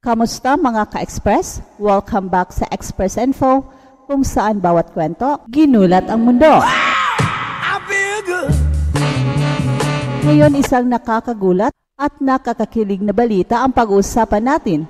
Kamusta mga ka-Express? Welcome back sa Express Info, kung saan bawat kwento, ginulat ang mundo. Ngayon isang nakakagulat at nakakakilig na balita ang pag-uusapan natin.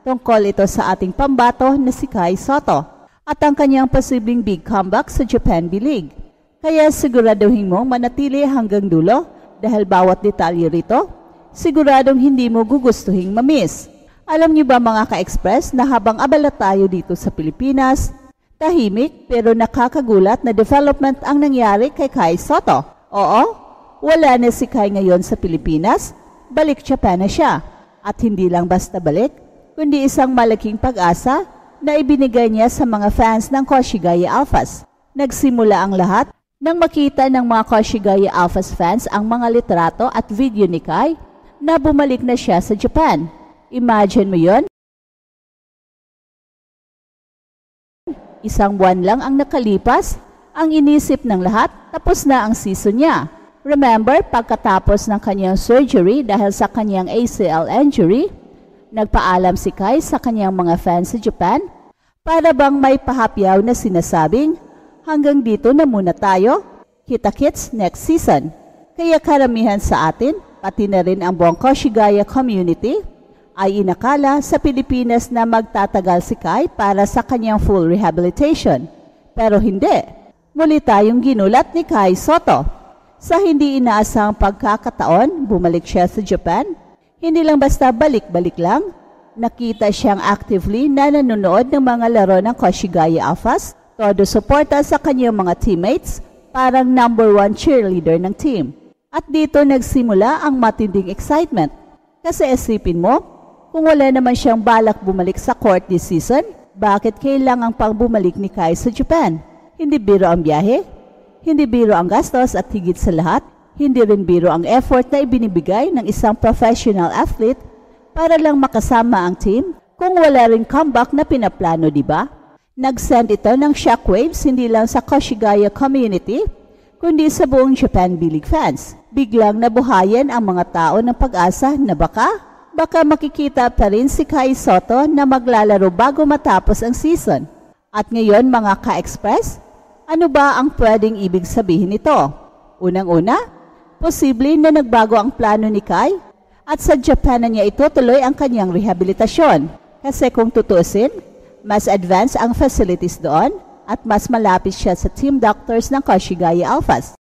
Tungkol ito sa ating pambato na si Kai Sotto at ang kanyang posibleng big comeback sa Japan B-League. Kaya siguraduhin mong manatili hanggang dulo dahil bawat detalye rito, siguradong hindi mo gugustuhin mamiss. Alam niyo ba mga ka-Express na habang abala tayo dito sa Pilipinas, tahimik pero nakakagulat na development ang nangyari kay Kai Sotto. Oo, wala na si Kai ngayon sa Pilipinas, balik Japan na siya. At hindi lang basta balik, kundi isang malaking pag-asa na ibinigay niya sa mga fans ng Koshigaya Alphas. Nagsimula ang lahat nang makita ng mga Koshigaya Alphas fans ang mga litrato at video ni Kai na bumalik na siya sa Japan. Imagine mo yon? Isang buwan lang ang nakalipas, ang inisip ng lahat, tapos na ang season niya. Remember, pagkatapos ng kanyang surgery dahil sa kanyang ACL injury, nagpaalam si Kai sa kanyang mga fans sa Japan para bang may pahapyaw na sinasabing, hanggang dito na muna tayo, kita-kits next season. Kaya karamihan sa atin, pati na rin ang buong Koshigaya community, ay inakala sa Pilipinas na magtatagal si Kai para sa kanyang full rehabilitation. Pero hindi. Muli tayong ginulat ni Kai Sotto. Sa hindi inaasang pagkakataon, bumalik siya sa Japan. Hindi lang basta balik-balik lang. Nakita siyang actively na nanonood ng mga laro ng Koshigaya Alphas. Todo suporta sa kanyang mga teammates, parang #1 cheerleader ng team. At dito nagsimula ang matinding excitement. Kasi isipin mo, kung wala naman siyang balak bumalik sa court this season, bakit kailangang pang bumalik ni Kai sa Japan? Hindi biro ang biyahe, hindi biro ang gastos at higit sa lahat, hindi rin biro ang effort na ibinibigay ng isang professional athlete para lang makasama ang team kung wala rin comeback na pinaplano, di ba? Nag-send ito ng shockwaves hindi lang sa Koshigaya community, kundi sa buong Japan B-League fans. Biglang nabuhayan ang mga tao ng pag-asa na baka makikita pa rin si Kai Sotto na maglalaro bago matapos ang season. At ngayon mga ka-Express, ano ba ang pwedeng ibig sabihin nito? Unang-una, posible na nagbago ang plano ni Kai at sa Japan na niya itutuloy ang kanyang rehabilitasyon. Kasi kung tutusin, mas advanced ang facilities doon at mas malapit siya sa team doctors ng Koshigaya Alphas.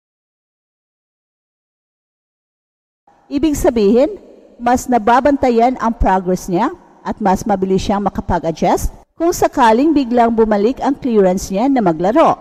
Ibig sabihin, mas nababantayan ang progress niya at mas mabilis siyang makapag-adjust kung sakaling biglang bumalik ang clearance niya na maglaro.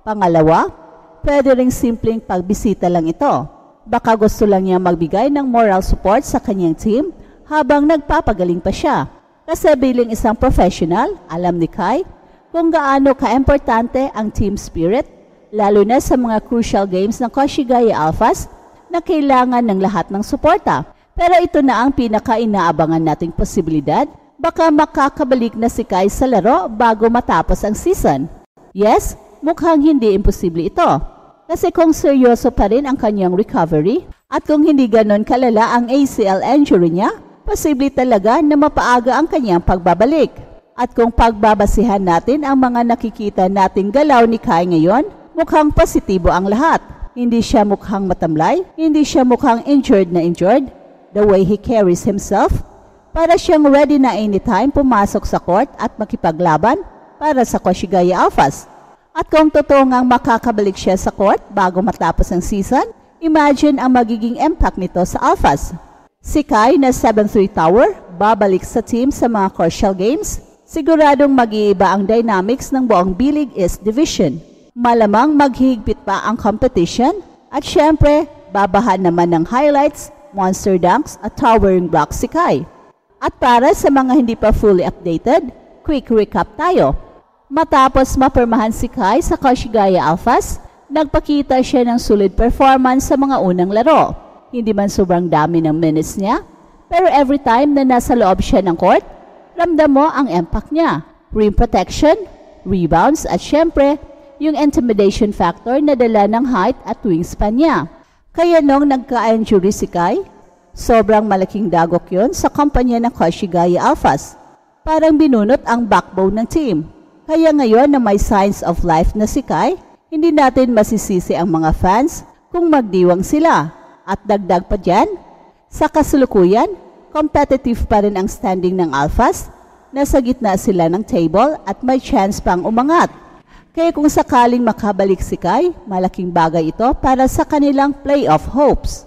Pangalawa, pwede ring simpleng pagbisita lang ito. Baka gusto lang niya magbigay ng moral support sa kanyang team habang nagpapagaling pa siya. Kasi bilang isang professional, alam ni Kai kung gaano ka-importante ang team spirit, lalo na sa mga crucial games ng Koshigaya Alphas na kailangan ng lahat ng suporta. Pero ito na ang pinaka-inaabangan nating posibilidad, baka makakabalik na si Kai sa laro bago matapos ang season. Yes, mukhang hindi imposible ito. Kasi kung seryoso pa rin ang kanyang recovery at kung hindi ganon kalala ang ACL injury niya, posible talaga na mapaaga ang kanyang pagbabalik. At kung pagbabasihan natin ang mga nakikita nating galaw ni Kai ngayon, mukhang positibo ang lahat. Hindi siya mukhang matamlay, hindi siya mukhang injured. The way he carries himself, para siyang ready na anytime pumasok sa court at makipaglaban para sa Koshigaya Alphas. At kung totoo ngang makakabalik siya sa court bago matapos ang season, imagine ang magiging impact nito sa Alphas. Si Kai na 7-3 tower, babalik sa team sa mga crucial games, siguradong mag-iiba ang dynamics ng buong B-League East Division. Malamang maghihigpit pa ang competition at syempre, babahan naman ng highlights, monster dunks at towering blocks si Kai. At para sa mga hindi pa fully updated, quick recap tayo. Matapos mapirmahan si Kai sa Koshigaya Alphas, nagpakita siya ng solid performance sa mga unang laro. Hindi man sobrang dami ng minutes niya, pero every time na nasa loob siya ng court, ramdam mo ang impact niya. Rim protection, rebounds at syempre, yung intimidation factor na dala ng height at wingspan niya. Kaya nung nagka-injury si Kai, sobrang malaking dagok yun sa kumpanya ng Koshigaya Alphas. Parang binunot ang backbone ng team. Kaya ngayon na may signs of life na si Kai, hindi natin masisisi ang mga fans kung magdiwang sila. At dagdag pa dyan, sa kasulukuyan, competitive pa rin ang standing ng Alphas. Nasa gitna sila ng table at may chance pang umangat. Kaya kung sakaling makabalik si Kai, malaking bagay ito para sa kanilang playoff hopes.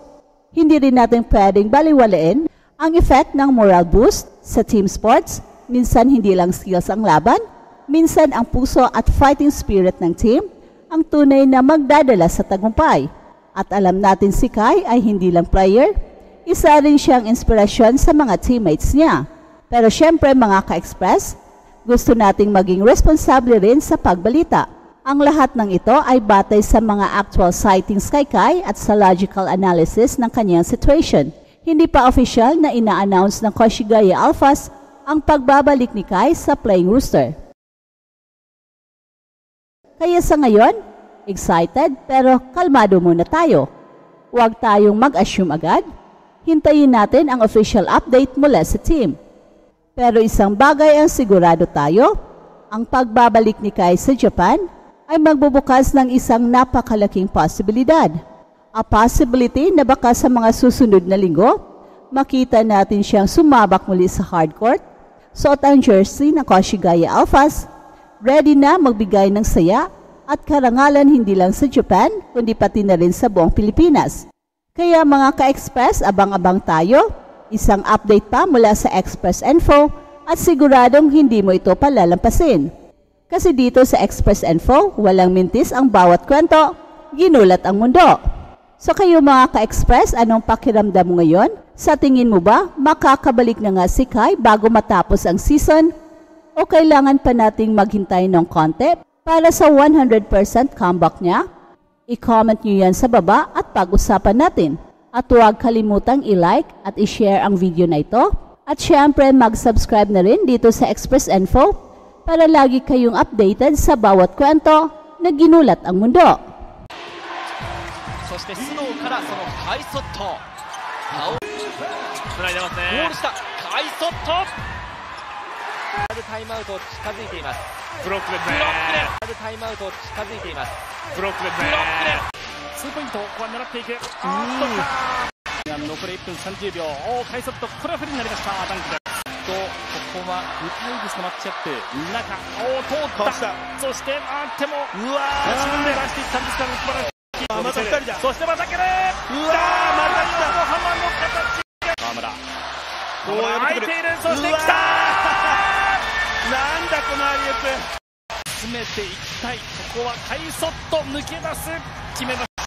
Hindi rin natin pwedeng baliwalain ang effect ng moral boost sa team sports. Minsan hindi lang skills ang laban, minsan ang puso at fighting spirit ng team ang tunay na magdadala sa tagumpay. At alam natin si Kai ay hindi lang player, isa rin siyang inspirasyon sa mga teammates niya. Pero syempre mga ka-express, gusto nating maging responsable rin sa pagbalita. Ang lahat ng ito ay batay sa mga actual sightings kay Kai at sa logical analysis ng kanyang situation. Hindi pa official na ina-announce ng Koshigaya Alphas ang pagbabalik ni Kai sa playing roster. Kaya sa ngayon, excited pero kalmado muna tayo. Huwag tayong mag-assume agad. Hintayin natin ang official update mula sa team. Pero isang bagay ang sigurado tayo, ang pagbabalik ni Kai sa Japan ay magbubukas ng isang napakalaking posibilidad. A possibility na baka sa mga susunod na linggo, makita natin siyang sumabak muli sa hardcourt, suot ang jersey ng Koshigaya Alphas, ready na magbigay ng saya at karangalan hindi lang sa Japan, kundi pati na rin sa buong Pilipinas. Kaya mga ka-Express, abang-abang tayo, isang update pa mula sa Express Info at siguradong hindi mo ito palalampasin. Kasi dito sa Express Info, walang mintis ang bawat kwento, ginulat ang mundo. So kayo mga ka-Express, anong pakiramdam mo ngayon? Sa tingin mo ba, makakabalik na nga si Kai bago matapos ang season? O kailangan pa nating maghintay ng konti para sa 100% comeback niya? I-comment nyo yan sa baba at pag-usapan natin. At huwag kalimutang i-like at i-share ang video na ito. At syempre mag-subscribe na rin dito sa Express Info para lagi kayong updated sa bawat kwento na ginulat ang mundo. そして須藤からそのカイソットつないでますね。ゴールしたカイソットタイムアウト近づいています。ブロックですね。タイムアウト近づいています。ブロックですね。ツーポイントここは狙っていく。残り1分30秒。カイソットこれは不利になりました。ダンクです。ここはウタイグスのマッチアップ中通った。そしてでも自分で出していったんですが素晴らしい。また2人だ。そしてまた蹴る。またハマの形。河村。空いている。そしてきた。なんだこのアリウープ。詰めていきたい。ここはカイソット抜け出す。決めました。